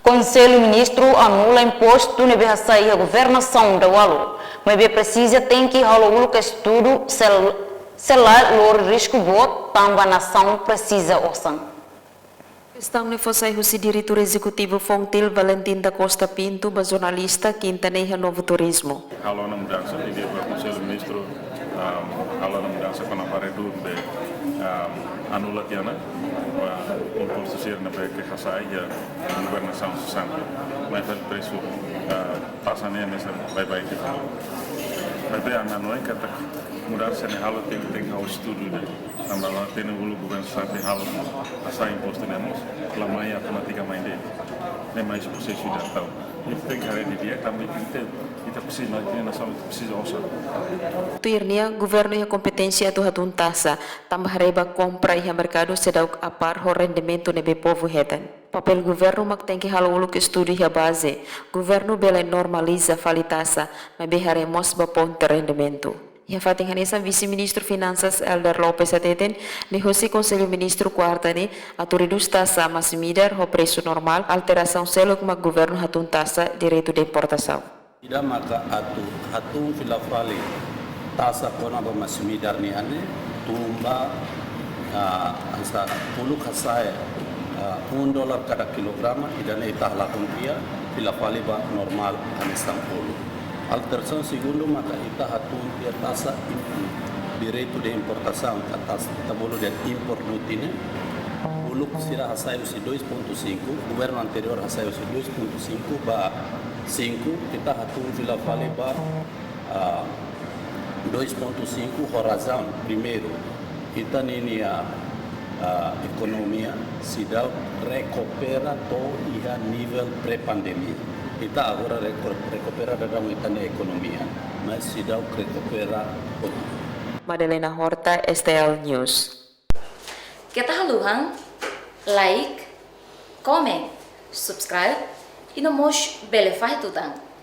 Conselho Ministro anula imposto na sair a governação da Walu, mas precisa tem que rolar o estudo selar o risco voto também a nação precisa orçar. Estão ne fossai o diretor executivo Fontil Valentim da Costa Pinto, ba jornalista Quintaneja Novo Turismo. Halo na mudança de o Conselho Ministro halo na mudança com a paredu de anula tiana imposto ser na que hasai a governação sempre mas o preço passa nem nessa vai que fala mas bem a não é que a mudança ne halo tem ao estudo né também lá tem o governo sempre halo hasai imposto né lá mais automaticamente nem mais processo de tal e tem que de dia também tem kita precisa nós tem nação precisa usar Tuirnia, governo e a competência do hatun tasa, tambah reba compra e mercado sedau a par o rendimento nebe povo hetan. Papel governo mak tem que halu que estudo e a base. Governo bela normaliza fali tasa, mas beharemos ba ponte rendimento. E a fating hanesa vice-ministro Finanças Elder Lopes Ateten, ni hosi Conselho Ministro quarta ni, atu reduz tasa mas midar ho preço normal, alteração selok mak governo hatun tasa direito de importação. Ida maka atung filafali tasa kona ba masumidar ni ane tumba asa puluh kasai $1 cada kilograma ida ne itah lakon dia filafali ba normal ane 10. Alteração segundo maka itah atung dia tasa direito de importação atas tabolo de import duty puluh sira hasai usi 2.5 governo anterior hasai usi 2.5 ba 5 kita atung filafali ba 2.5 razão primeiro kita nini economia sidau recupera to iha nível pré-pandemia kita agora recupera dalam itane economia mas sidau recupera Madalena Horta, STL News. Kita haluhan like, comment, subscribe e no mos bele faz tutang.